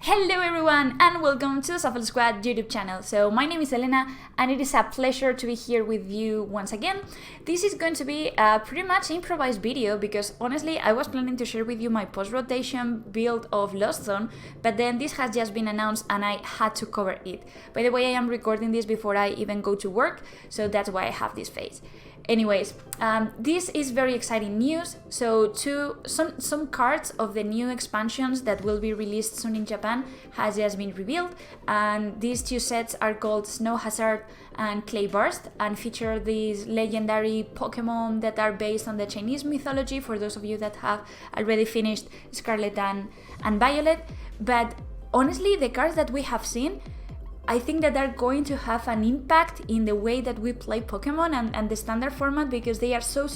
Hello everyone and welcome to the Shuffle Squad YouTube channel. So my name is Elena and it is a pleasure to be here with you once again. This is going to be a pretty much improvised video because honestly I was planning to share with you my post-rotation build of Lost Zone, but then this has just been announced and I had to cover it. By the way, I am recording this before I even go to work, so that's why I have this face. Anyways, this is very exciting news. So some cards of the new expansions that will be released soon in Japan has just been revealed, and these two sets are called Snow Hazard and Clay Burst and feature these legendary Pokémon that are based on the Chinese mythology for those of you that have already finished Scarlet and Violet. But honestly, the cards that we have seen, I think that they're going to have an impact in the way that we play Pokemon and the standard format because they are so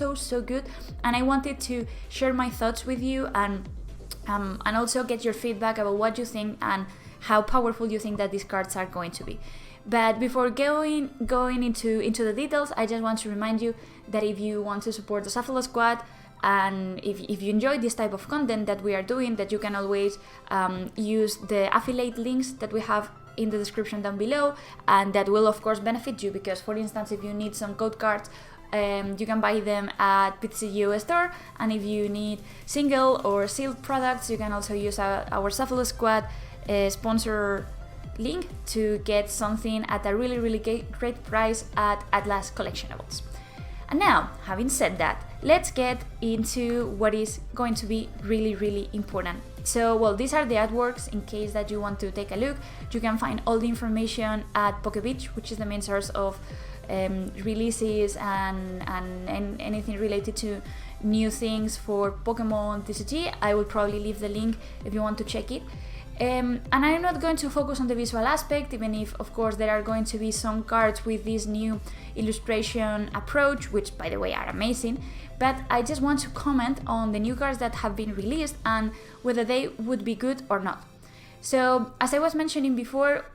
good, and I wanted to share my thoughts with you and also get your feedback about what you think and how powerful you think that these cards are going to be. But before going into the details, I just want to remind you that if you want to support the Shuffle Squad and if you enjoy this type of content that we are doing, that you can always use the affiliate links that we have in the description down below, and that will of course benefit you because, for instance, if you need some code cards, you can buy them at TCG store, and if you need single or sealed products, you can also use our Shuffle Squad sponsor link to get something at a really great price at Atlas Collectionables. And now, having said that, let's get into what is going to be really important. So, well, these are the artworks. In case that you want to take a look, you can find all the information at PokeBeach, which is the main source of releases and anything related to new things for Pokemon TCG. I will probably leave the link if you want to check it. And I'm not going to focus on the visual aspect, even if of course there are going to be some cards with this new illustration approach, which by the way are amazing, but I just want to comment on the new cards that have been released and whether they would be good or not. So as I was mentioning before,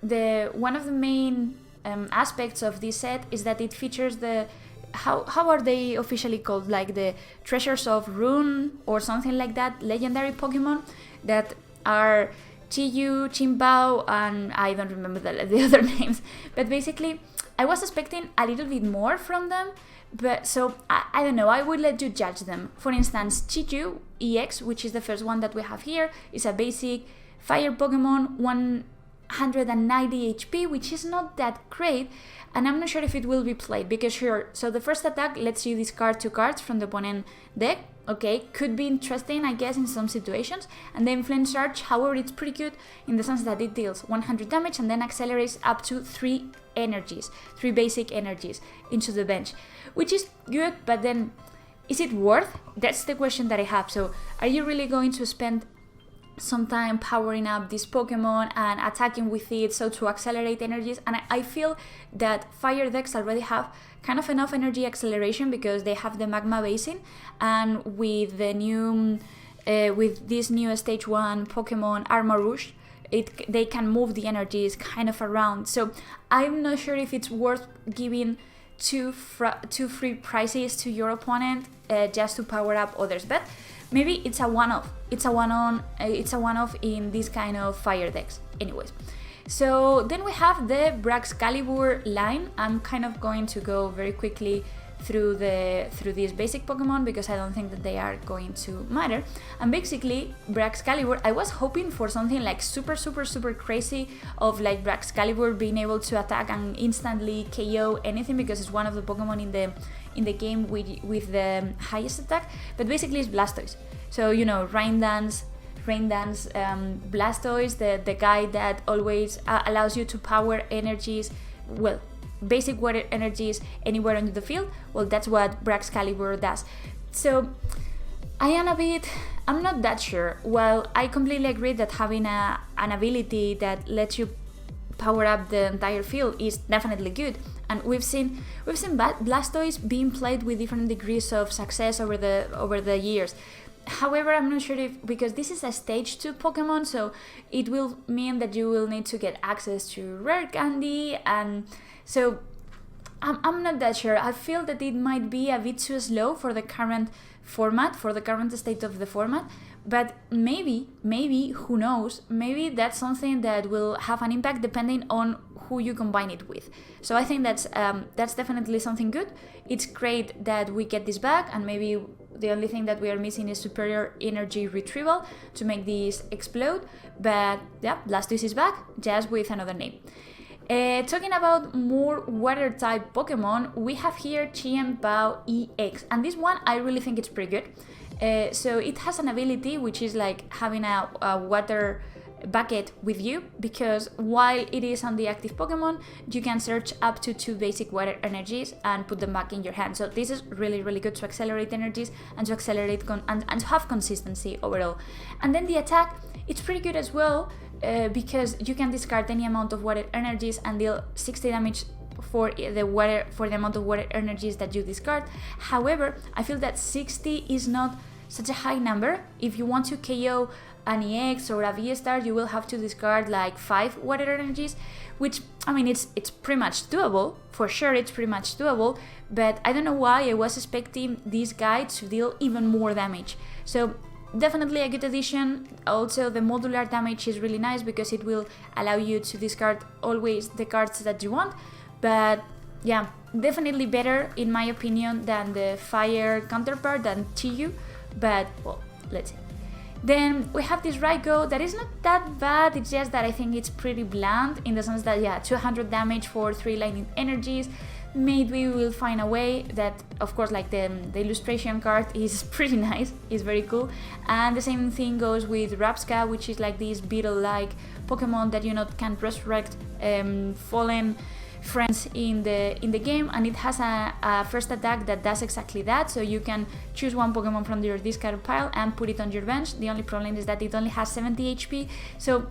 one of the main aspects of this set is that it features the how are they officially called, like the Treasures of Rune or something like that, legendary Pokemon that are Chiyu, Chimbao, and I don't remember the other names, but basically I was expecting a little bit more from them, but so I don't know, I would let you judge them. For instance, Chiyu EX, which is the first one that we have here, is a basic fire Pokemon, 190 HP, which is not that great, and I'm not sure if it will be played because sure, so the first attack lets you discard 2 cards from the opponent deck. Okay, could be interesting, I guess, in some situations. And then Flame Charge, however, it's pretty good in the sense that it deals 100 damage and then accelerates up to 3 basic energies into the bench, which is good, but then is it worth? That's the question that I have. So are you really going to spend some time powering up this Pokemon and attacking with it so to accelerate energies? And I feel that fire decks already have kind of enough energy acceleration because they have the Magma Basin, and with the new with this new stage 1 Pokemon Armarouge, they can move the energies kind of around. So I'm not sure if it's worth giving two free prizes to your opponent just to power up others, but maybe it's a one-off. It's a one-off in this kind of fire decks. Anyways, so then we have the Braxcalibur line. I'm kind of going to go very quickly through these basic Pokemon because I don't think that they are going to matter. And basically, Braxcalibur, I was hoping for something like super crazy of like Braxcalibur being able to attack and instantly KO anything because it's one of the Pokemon in the game with the highest attack. But basically, it's Blastoise. So you know, Rain Dance, Blastoise, the guy that always allows you to power energies, well, basic water energies anywhere on the field. Well, that's what Braxcalibur does. So I'm not that sure. Well, I completely agree that having an ability that lets you power up the entire field is definitely good, and we've seen Blastoise being played with different degrees of success over the years. However, I'm not sure if, because this is a stage 2 Pokemon, so it will mean that you will need to get access to rare candy, and so I'm not that sure. I feel that it might be a bit too slow for the current format, for the current state of the format. But maybe, who knows, maybe that's something that will have an impact depending on who you combine it with. So I think that's definitely something good. It's great that we get this back, and maybe the only thing that we are missing is superior energy retrieval to make this explode. But yeah, Blastoise is back, just with another name. Talking about more water type Pokemon, we have here Qianbao EX, and this one I really think it's pretty good. So it has an ability which is like having a water bucket with you, because while it is on the active Pokemon, you can search up to 2 basic water energies and put them back in your hand. So this is really good to accelerate energies and to accelerate and to have consistency overall. And then the attack, it's pretty good as well, because you can discard any amount of water energies and deal 60 damage for the amount of water energies that you discard. However, I feel that 60 is not such a high number. If you want to KO an EX or a V-Star, you will have to discard like 5 water energies, which, I mean, it's pretty much doable. For sure, it's pretty much doable, but I don't know why I was expecting this guy to deal even more damage. So definitely a good addition. Also, the modular damage is really nice because it will allow you to discard always the cards that you want. But yeah, definitely better in my opinion than the fire counterpart, than Chiyu. But well, let's see. Then we have this Raikou that is not that bad, it's just that I think it's pretty bland in the sense that, yeah, 200 damage for 3 lightning energies. Maybe we will find a way that, of course, like the illustration card is pretty nice, it's very cool. And the same thing goes with Rapska, which is like this beetle-like Pokemon that you can resurrect fallen friends in the game, and it has a first attack that does exactly that. So you can choose one Pokemon from your discard pile and put it on your bench. The only problem is that it only has 70 HP, so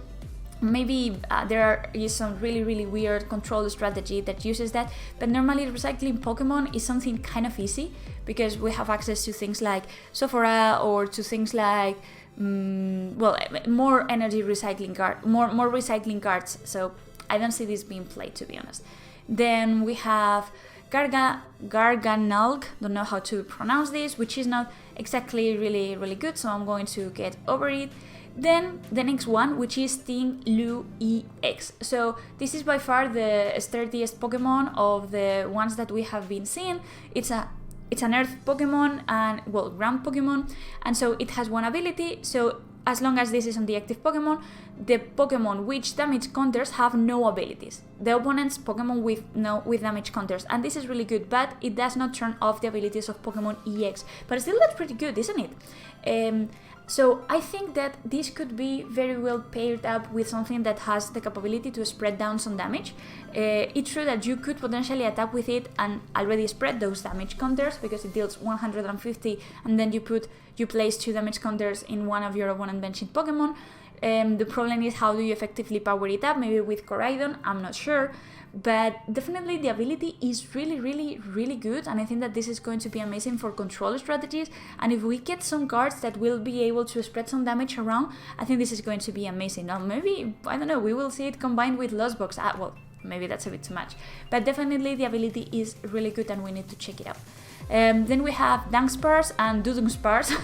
maybe there is some really weird control strategy that uses that. But normally recycling Pokemon is something kind of easy because we have access to things like Sophora or to things like more energy recycling more recycling cards. So I don't see this being played, to be honest. Then we have Garganalg, don't know how to pronounce this, which is not exactly really good, so I'm going to get over it. Then the next one, which is Ting Lu EX. So this is by far the sturdiest Pokemon of the ones that we have been seeing. It's an Earth Pokemon and, well, ground Pokemon, and so it has one ability. So as long as this is on the active Pokemon, the Pokemon which damage counters have no abilities. The opponent's Pokemon with damage counters, and this is really good, but it does not turn off the abilities of Pokemon EX. But still, that's pretty good, isn't it? So I think that this could be very well paired up with something that has the capability to spread down some damage. It's true that you could potentially attack with it and already spread those damage counters because it deals 150, and then you place 2 damage counters in one of your opponent benching Pokemon. The problem is, how do you effectively power it up? Maybe with Coraidon, I'm not sure. But definitely the ability is really good, and I think that this is going to be amazing for control strategies. And if we get some cards that will be able to spread some damage around, I think this is going to be amazing. Now maybe, I don't know, we will see it combined with Lost Box. Well, maybe that's a bit too much, but definitely the ability is really good and we need to check it out. Then we have Dunkspars and Dudunkspars,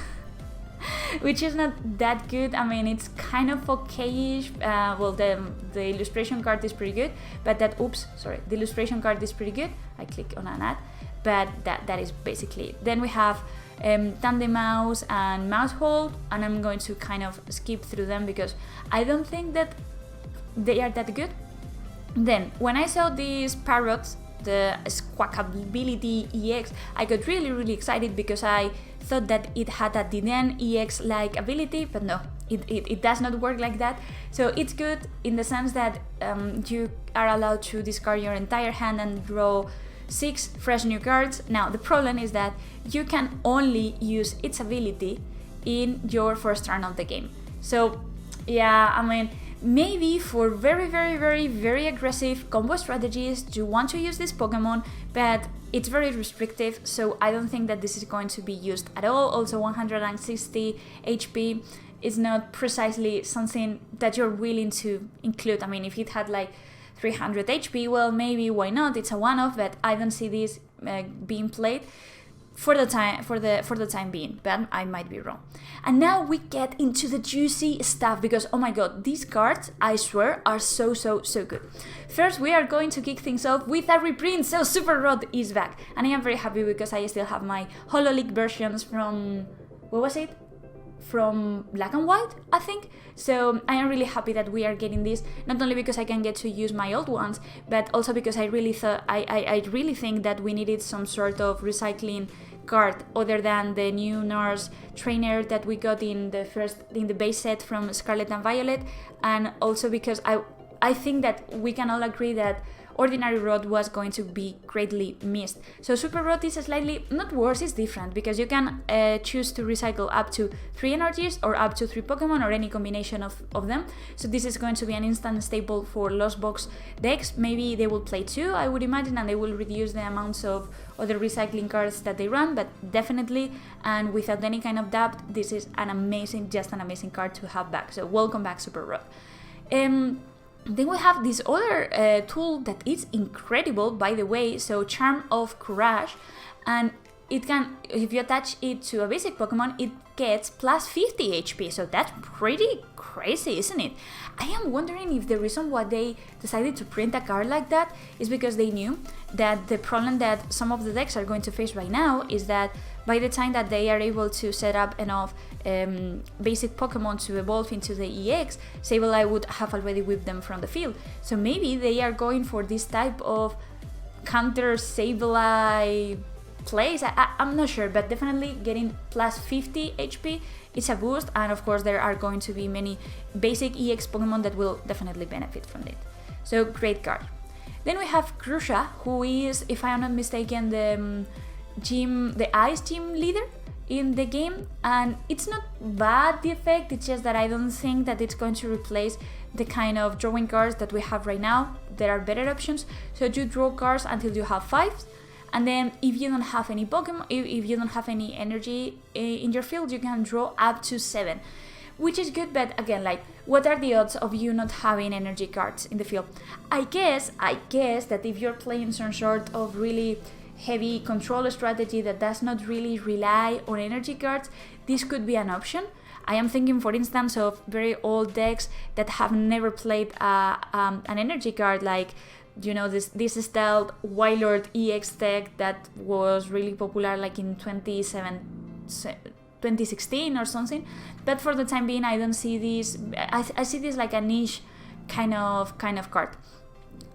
which is not that good. I mean, it's kind of okay-ish. Well, the illustration card is pretty good, but the illustration card is pretty good. I click on an ad, but that is basically it. Then we have Tandemaus and Mousehold, and I'm going to kind of skip through them because I don't think that they are that good. Then, when I saw these parrots, the Squawkability EX, I got really excited because I thought that it had a Diden EX-like ability, but no, it does not work like that. So it's good in the sense that you are allowed to discard your entire hand and draw 6 fresh new cards. Now, the problem is that you can only use its ability in your first turn of the game. So, yeah, I mean, maybe for very aggressive combo strategies you want to use this Pokemon, but it's very restrictive, so I don't think that this is going to be used at all. Also, 160 HP is not precisely something that you're willing to include. I mean, if it had like 300 HP. Well, maybe why not? It's a one-off, but I don't see this being played for the time being, but I might be wrong. And now we get into the juicy stuff, because oh my god, these cards, I swear, are so good. First, we are going to kick things off with a reprint, so Super Rod is back, and I am very happy because I still have my Holo League versions from, what was it? From Black and White, I think. So I am really happy that we are getting this, not only because I can get to use my old ones, but also because I really think that we needed some sort of recycling card other than the new nurse trainer that we got in the base set from Scarlet and Violet, and also because I think that we can all agree that Ordinary Rod was going to be greatly missed. So Super Rod is slightly, not worse, it's different, because you can choose to recycle up to 3 energies or up to 3 Pokemon or any combination of them. So this is going to be an instant staple for Lost Box decks. Maybe they will play 2, I would imagine, and they will reduce the amounts of other recycling cards that they run, but definitely, and without any kind of doubt, this is an amazing card to have back. So welcome back, Super Rod. Then we have this other tool that is incredible, by the way, so Charm of Courage, and it can, if you attach it to a basic Pokemon, it gets plus 50 HP, so that's pretty crazy, isn't it? I am wondering if the reason why they decided to print a card like that is because they knew that the problem that some of the decks are going to face right now is that by the time that they are able to set up enough basic Pokemon to evolve into the EX, Sableye would have already whipped them from the field. So maybe they are going for this type of counter Sableye plays. I'm not sure, but definitely getting plus 50 HP is a boost, and of course there are going to be many basic EX Pokemon that will definitely benefit from it. So great card. Then we have Krusha, who is, if I am not mistaken, the Ice Gym leader in the game, and it's not bad, the effect, it's just that I don't think that it's going to replace the kind of drawing cards that we have right now. There are better options. So you draw cards until you have 5, and then if you don't have any Pokemon, if you don't have any energy in your field, you can draw up to 7, which is good, but again, like, what are the odds of you not having energy cards in the field? I guess that if you're playing some sort of really heavy control strategy that does not really rely on energy cards, this could be an option. I am thinking, for instance, of very old decks that have never played an energy card, like, you know, this stealth Wailord EX deck that was really popular like in 2016 or something. But for the time being, I don't see this. I see this like a niche kind of card.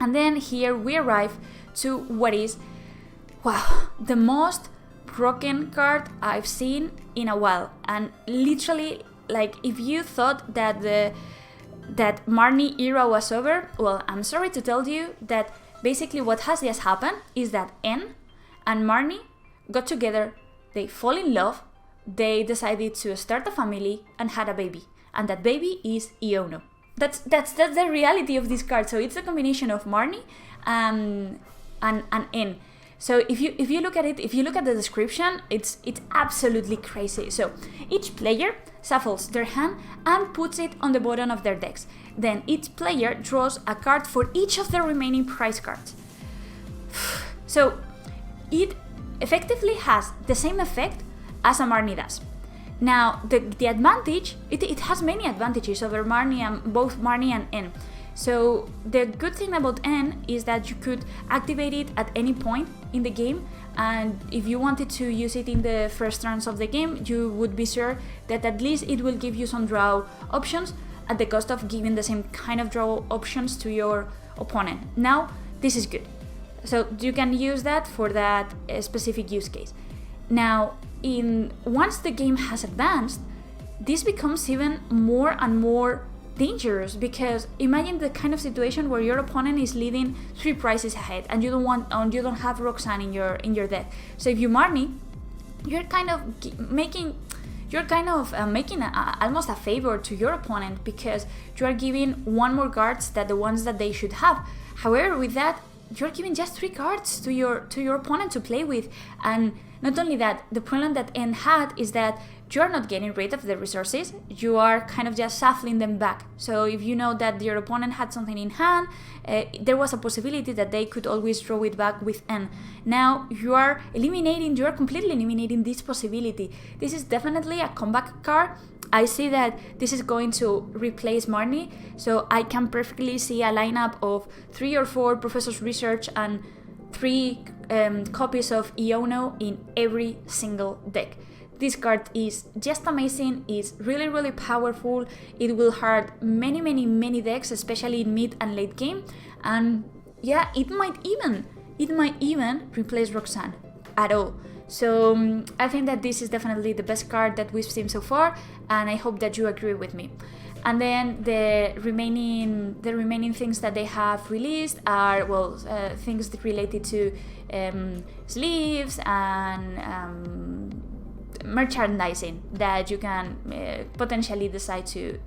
And then here we arrive to what is, wow, the most broken card I've seen in a while. And literally, like, if you thought that that Marnie era was over, well, I'm sorry to tell you that basically what has just happened is that N and Marnie got together, they fall in love, they decided to start a family and had a baby, and that baby is Iono. That's the reality of this card. So it's a combination of Marnie and N. So if you look at it, if you look at the description, it's absolutely crazy. So each player shuffles their hand and puts it on the bottom of their decks. Then each player draws a card for each of the remaining prize cards. So it effectively has the same effect as a Marnie does. Now the advantage, it has many advantages over Marnie and both Marnie and N. So the good thing about N is that you could activate it at any point in the game, and if you wanted to use it in the first turns of the game, you would be sure that at least it will give you some draw options at the cost of giving the same kind of draw options to your opponent. Now this is good, so you can use that for that specific use case. Now once the game has advanced, this becomes even more and more dangerous, because imagine the kind of situation where your opponent is leading 3 prizes ahead and you don't have Roxanne in your deck. So if you Marnie, you're kind of making almost a favor to your opponent, because you are giving 1 more cards than the ones that they should have. However, with that, you're giving just 3 cards to your opponent to play with, and Not only that, the problem that N had is that you're not getting rid of the resources, you are kind of just shuffling them back. So if you know that your opponent had something in hand, there was a possibility that they could always draw it back with N. Now you are completely eliminating this possibility. This is definitely a comeback card. I see that this is going to replace Marnie, so I can perfectly see a lineup of 3 or 4 Professor's Research and 3 copies of Iono in every single deck. This card is just amazing, it's really, really powerful, it will hurt many decks, especially in mid and late game, and yeah, it might even replace Roxanne at all. So I think that this is definitely the best card that we've seen so far, and I hope that you agree with me. And then the remaining things that they have released are, well, things related to sleeves and merchandising that you can potentially decide to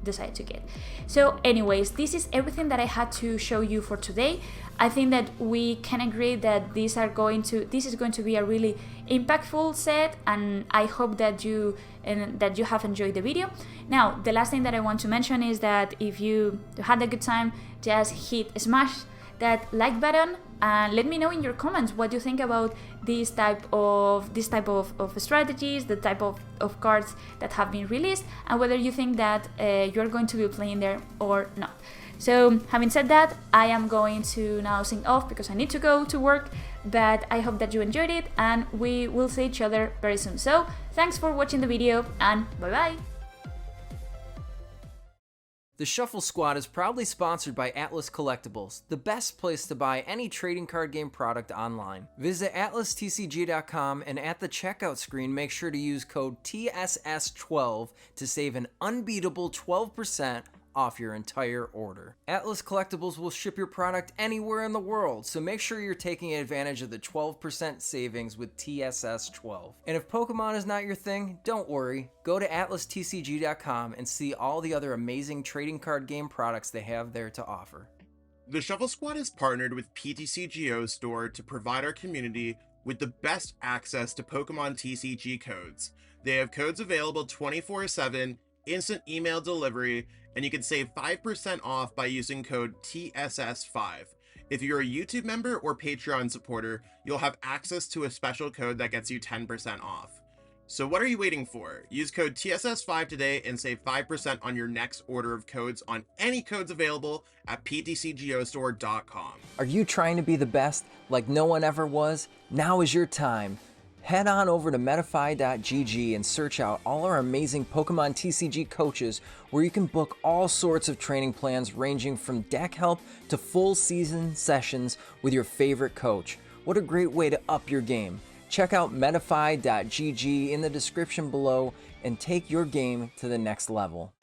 get. So anyways, this is everything that I had to show you for today. I think that we can agree that this is going to be a really impactful set, and I hope that you have enjoyed the video. Now, the last thing that I want to mention is that if you had a good time, just smash that like button and let me know in your comments what you think about this type of strategies, the type of cards that have been released, and whether you think that you're going to be playing there or not. So having said that, I am going to now sign off because I need to go to work, but I hope that you enjoyed it and we will see each other very soon. So thanks for watching the video and bye bye! The Shuffle Squad is proudly sponsored by Atlas Collectibles, the best place to buy any trading card game product online. Visit atlastcg.com and at the checkout screen make sure to use code TSS12 to save an unbeatable 12% off your entire order. Atlas Collectibles will ship your product anywhere in the world, so make sure you're taking advantage of the 12% savings with TSS12. And if Pokemon is not your thing, don't worry. Go to atlastcg.com and see all the other amazing trading card game products they have there to offer. The Shuffle Squad is partnered with PTCGO Store to provide our community with the best access to Pokemon TCG codes. They have codes available 24/7, instant email delivery, and you can save 5% off by using code TSS5. If you're a YouTube member or Patreon supporter, you'll have access to a special code that gets you 10% off. So what are you waiting for? Use code TSS5 today and save 5% on your next order of codes on any codes available at ptcgostore.com. Are you trying to be the best like no one ever was? Now is your time. Head on over to metafy.gg and search out all our amazing Pokemon TCG coaches where you can book all sorts of training plans ranging from deck help to full season sessions with your favorite coach. What a great way to up your game. Check out metafy.gg in the description below and take your game to the next level.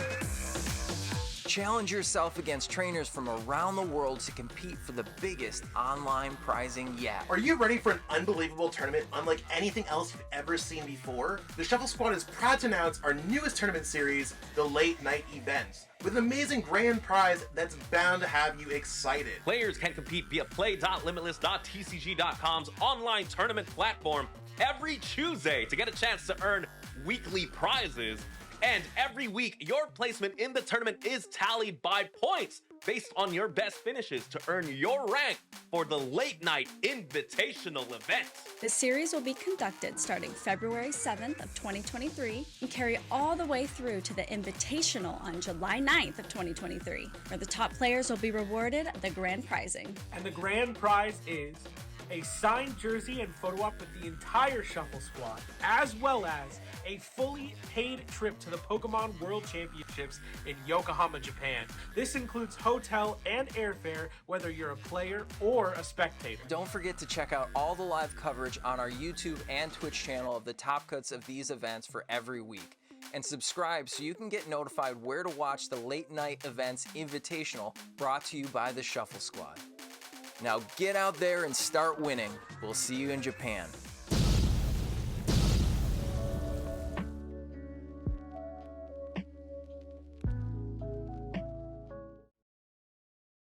Challenge yourself against trainers from around the world to compete for the biggest online prizing yet. Are you ready for an unbelievable tournament unlike anything else you've ever seen before? The Shuffle Squad is proud to announce our newest tournament series, the Late Night Event, with an amazing grand prize that's bound to have you excited. Players can compete via play.limitless.tcg.com's online tournament platform every Tuesday to get a chance to earn weekly prizes. And every week, your placement in the tournament is tallied by points based on your best finishes to earn your rank for the Late Night Invitational event. The series will be conducted starting February 7th of 2023 and carry all the way through to the Invitational on July 9th of 2023, where the top players will be rewarded the grand prizing. And the grand prize is a signed jersey and photo op with the entire Shuffle Squad, as well as a fully paid trip to the Pokemon World Championships in Yokohama, Japan. This includes hotel and airfare, whether you're a player or a spectator. Don't forget to check out all the live coverage on our YouTube and Twitch channel of the top cuts of these events for every week. And subscribe so you can get notified where to watch the Late Night Events Invitational brought to you by the Shuffle Squad. Now get out there and start winning. We'll see you in Japan.